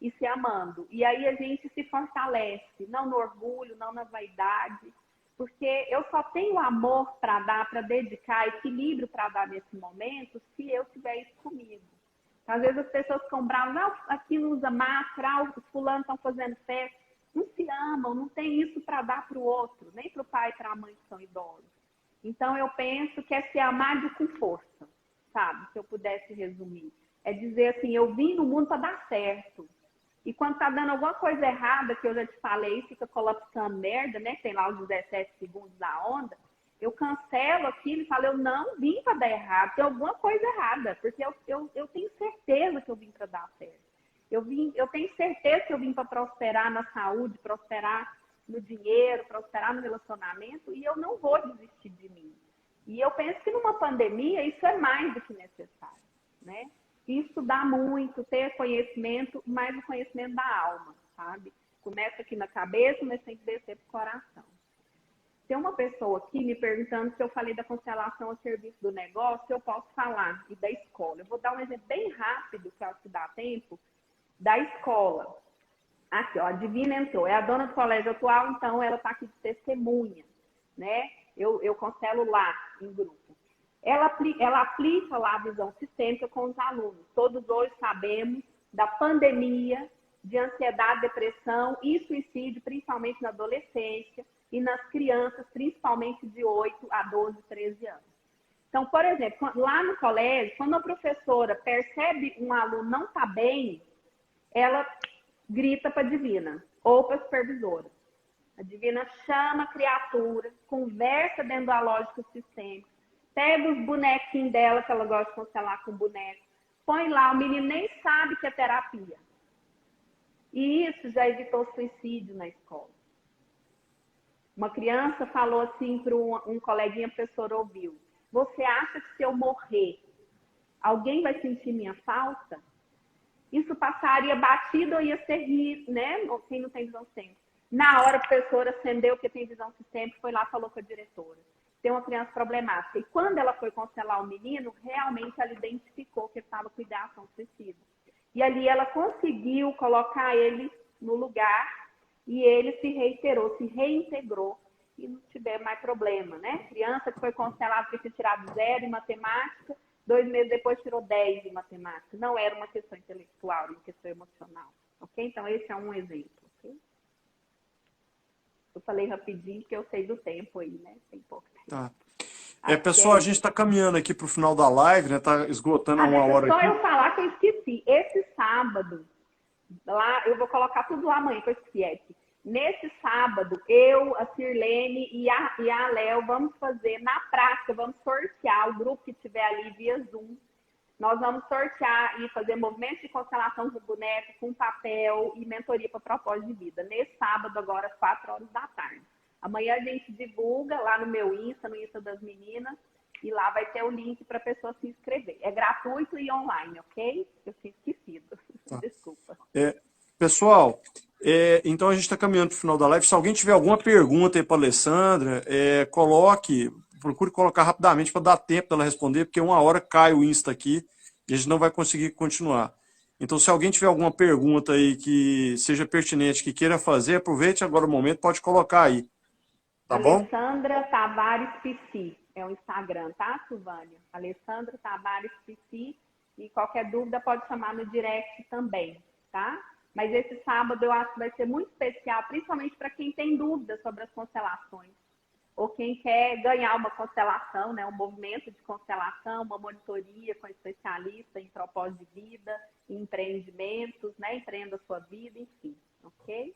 e se amando. E aí a gente se fortalece, não no orgulho, não na vaidade, porque eu só tenho amor para dar, para dedicar, equilíbrio para dar nesse momento, se eu tiver isso comigo. Às vezes as pessoas ficam bravas, não, aqui não usa máscara, os fulanos estão fazendo festa. Não se amam, não tem isso para dar para o outro, nem para o pai e para a mãe que são idosos. Então eu penso que é se amar com força, sabe? Se eu pudesse resumir. É dizer assim, eu vim no mundo para dar certo. E quando tá dando alguma coisa errada, que eu já te falei, fica colapsando merda, né? Tem lá os 17 segundos da onda. Eu cancelo aquilo e falo, eu não vim para dar errado, tem alguma coisa errada, porque eu tenho certeza que eu vim para dar certo. Eu tenho certeza que eu vim para prosperar na saúde, prosperar no dinheiro, prosperar no relacionamento, e eu não vou desistir de mim. E eu penso que numa pandemia isso é mais do que necessário, né? Estudar muito, ter conhecimento, mais o conhecimento da alma, sabe? Começa aqui na cabeça, mas tem que descer para o coração. Tem uma pessoa aqui me perguntando se eu falei da constelação a serviço do negócio, eu posso falar, e da escola. Eu vou dar um exemplo bem rápido, que acho que dá tempo, da escola. Aqui, ó, a Divina entrou. É a dona do colégio atual, então ela está aqui de testemunha, né? Eu constelo lá, em grupo. Ela aplica lá a visão sistêmica com os alunos. Todos hoje sabemos da pandemia, de ansiedade, depressão e suicídio, principalmente na adolescência e nas crianças, principalmente de 8 a 12, 13 anos. Então, por exemplo, lá no colégio, quando a professora percebe um aluno não está bem, ela grita para a Divina ou para a supervisora. A Divina chama a criatura, conversa dentro da lógica sistêmica, pega os bonequinhos dela, que ela gosta de constelar com boneco, põe lá, o menino nem sabe que é terapia. E isso já evitou suicídio na escola. Uma criança falou assim para um coleguinha, a professora ouviu: você acha que se eu morrer, alguém vai sentir minha falta? Isso passaria batido ou ia ser rir, né? Quem não tem visão sistêmica. Na hora a professora acendeu, que tem visão sistêmica, foi lá e falou com a diretora. Tem uma criança problemática. E quando ela foi constelar o menino, realmente ela identificou que ele estava com ideação suicida. E ali ela conseguiu colocar ele no lugar e ele se reiterou, se reintegrou e não tiver mais problema, né? Criança que foi constelada que tinha tirado 0 em matemática, 2 meses depois tirou 10 em matemática. Não era uma questão intelectual, era uma questão emocional. Ok? Então, esse é um exemplo. Okay? Eu falei rapidinho porque eu sei do tempo aí, né? Tem pouco tempo. Tá. Pessoal, a gente está caminhando aqui para o final da live, né? Está esgotando uma hora só aqui. Eu falar que eu esqueci. Esse sábado, lá, eu vou colocar tudo lá amanhã, que eu esqueci. Nesse sábado, eu, a Sirlene e a Léo vamos fazer na prática, vamos sortear o grupo que estiver ali via Zoom. Nós vamos sortear e fazer movimentos de constelação com boneco, com papel e mentoria para propósito de vida. Nesse sábado, agora, às 4 horas da tarde. Amanhã a gente divulga lá no meu Insta, no Insta das meninas, e lá vai ter o link para a pessoa se inscrever. É gratuito e online, ok? Eu tinha esquecido. Tá. Desculpa. Pessoal, então a gente está caminhando para o final da live. Se alguém tiver alguma pergunta aí para a Alessandra, procure colocar rapidamente para dar tempo dela responder, porque uma hora cai o Insta aqui e a gente não vai conseguir continuar. Então, se alguém tiver alguma pergunta aí que seja pertinente, que queira fazer, aproveite agora o momento, pode colocar aí. Tá bom? Alessandra Tavares Psi é o Instagram, tá, Silvânia? Alessandra Tavares Psi, e qualquer dúvida pode chamar no direct também, tá? Mas esse sábado eu acho que vai ser muito especial, principalmente para quem tem dúvidas sobre as constelações, ou quem quer ganhar uma constelação, né, um movimento de constelação, uma monitoria com especialista em propósito de vida, em empreendimentos, né, empreenda a sua vida, enfim, ok?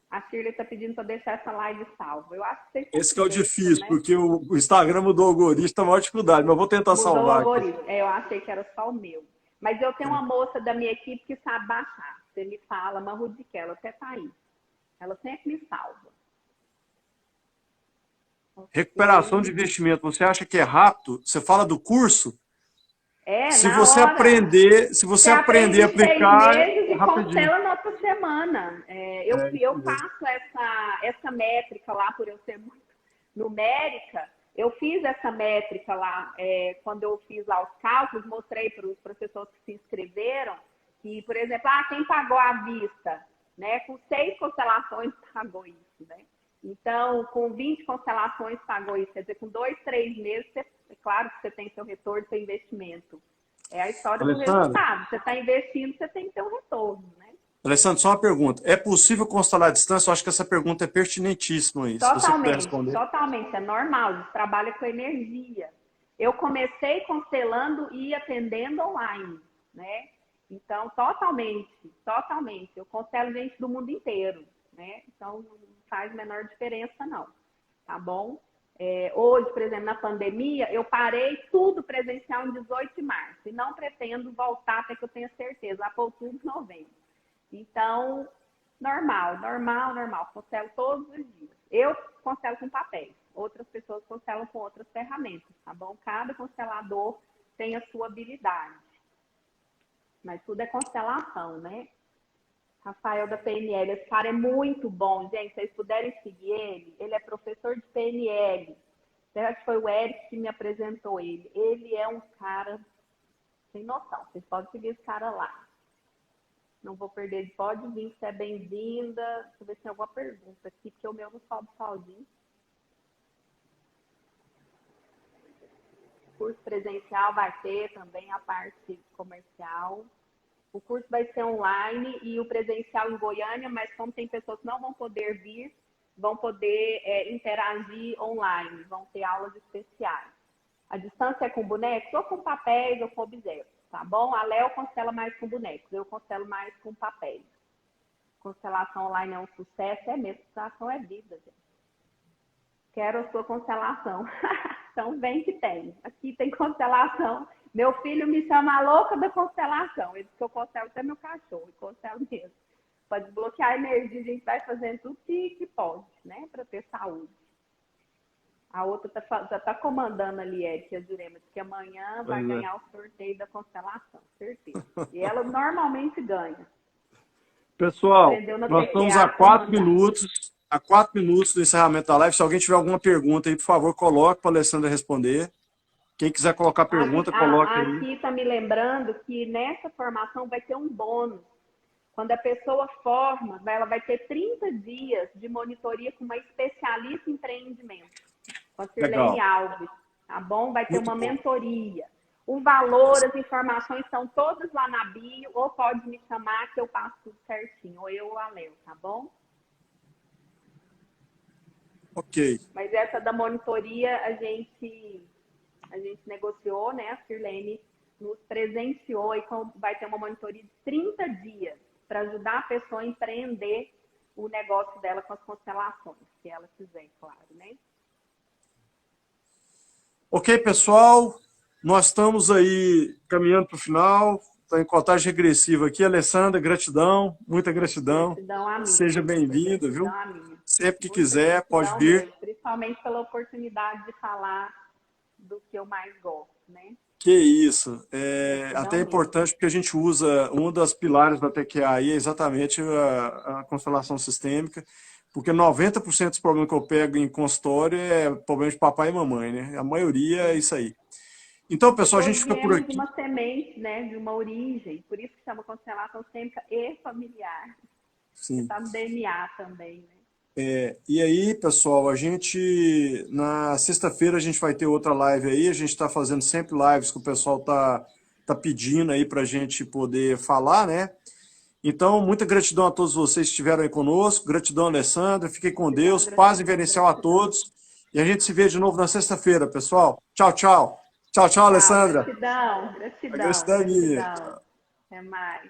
A Shirley está pedindo para deixar essa live salva. Eu acho que vocês Esse que é o deixam, difícil, né? porque o Instagram mudou o algoritmo, está maior dificuldade, mas eu vou tentar salvar. Mudou o algoritmo. Eu achei que era só o meu. Mas eu tenho uma moça da minha equipe que sabe baixar. Você me fala, Marrudique, ela até tá aí. Ela sempre me salva. Recuperação de investimento, você acha que é rápido? Você fala do curso? Se na você hora. você aprender a aplicar, 6 meses e rapidinho. constela na outra semana. Eu faço essa métrica lá, por eu ser muito numérica. Eu fiz essa métrica lá, quando eu fiz lá os cálculos, mostrei para os professores que se inscreveram, que, por exemplo, quem pagou à vista, né, com 6 constelações pagou isso, né? Então, com 20 constelações pagou isso, quer dizer, com 2, 3 meses, é claro que você tem seu retorno, seu investimento. É a história do resultado. Você está investindo, você tem que ter um retorno, né? Alessandro, só uma pergunta. É possível constelar à distância? Eu acho que essa pergunta é pertinentíssima aí. Totalmente, se você puder responder. Totalmente. É normal, a gente trabalha com energia. Eu comecei constelando e atendendo online, né? Então, totalmente. Eu constelo gente do mundo inteiro, né? Então, não faz menor diferença, não. Tá bom? Hoje, por exemplo, na pandemia, eu parei tudo presencial em 18 de março e não pretendo voltar até que eu tenha certeza, lá para outubro, novembro. Então, normal. Constelo todos os dias. Eu constelo com papéis, outras pessoas constelam com outras ferramentas, tá bom? Cada constelador tem a sua habilidade. Mas tudo é constelação, né? Rafael da PNL, esse cara é muito bom, gente. Se vocês puderem seguir ele é professor de PNL. Eu acho que foi o Eric que me apresentou ele. Ele é um cara sem noção. Vocês podem seguir esse cara lá. Não vou perder, pode vir, você é bem-vinda. Deixa eu ver se tem alguma pergunta aqui, porque o meu não sobe sozinho. Curso presencial vai ter também a parte comercial. O curso vai ser online e o presencial em Goiânia, mas como tem pessoas que não vão poder vir, vão poder interagir online, vão ter aulas especiais. A distância é com bonecos, ou com papéis, ou com objetos, tá bom? A Léo constela mais com bonecos, eu constelo mais com papéis. Constelação online é um sucesso, é mesmo, constelação é vida, gente. Quero a sua constelação. Então, vem que tem. Aqui tem constelação. Meu filho me chama a louca da constelação. Ele diz que eu constelo até meu cachorro, e constelo mesmo. Para desbloquear a energia, a gente vai fazendo tudo que pode, né? Para ter saúde. A outra já está comandando ali, Eric, a Jurema, que amanhã vai ganhar o sorteio da constelação, certeza. E ela normalmente ganha. Pessoal, nós estamos a 4 minutos. A 4 minutos do encerramento da live. Se alguém tiver alguma pergunta aí, por favor, coloque para a Alessandra responder. Quem quiser colocar pergunta, coloque aí. Aqui está me lembrando que nessa formação vai ter um bônus. Quando a pessoa forma, ela vai ter 30 dias de monitoria com uma especialista em empreendimento, com a Sirlene Alves, tá bom? Vai ter uma mentoria. O valor, as informações estão todas lá na bio, ou pode me chamar que eu passo tudo certinho, ou eu ou a Léo, tá bom? Ok. Mas essa da monitoria a gente negociou, né? A Sirlene nos presenciou e vai ter uma monitoria de 30 dias para ajudar a pessoa a empreender o negócio dela com as constelações, se ela quiser, claro, né? Ok, pessoal, nós estamos aí caminhando para o final, está em contagem regressiva aqui. Alessandra, gratidão, muita gratidão. Gratidão a mim. Seja bem-vinda, viu? Sempre que quiser, pode vir. Mesmo, principalmente pela oportunidade de falar do que eu mais gosto, né? Que isso. Até é importante porque a gente usa, uma das pilares da TQA aí é exatamente a constelação sistêmica, porque 90% dos problemas que eu pego em consultório é problema de papai e mamãe, né? A maioria é isso aí. Então, pessoal, a gente fica por aqui. De uma semente, né? De uma origem. Por isso que chama constelação sistêmica e familiar. Sim. Está no DNA também, né? E aí, pessoal, a gente, na sexta-feira a gente vai ter outra live aí, a gente está fazendo sempre lives que o pessoal tá pedindo aí para a gente poder falar, né? Então, muita gratidão a todos vocês que estiveram aí conosco, gratidão, Alessandra, fiquem com Deus, paz inverencial a todos, e a gente se vê de novo na sexta-feira, pessoal. Tchau, tchau. Tchau, tchau, Alessandra. Gratidão. Gratidão minha. Até mais.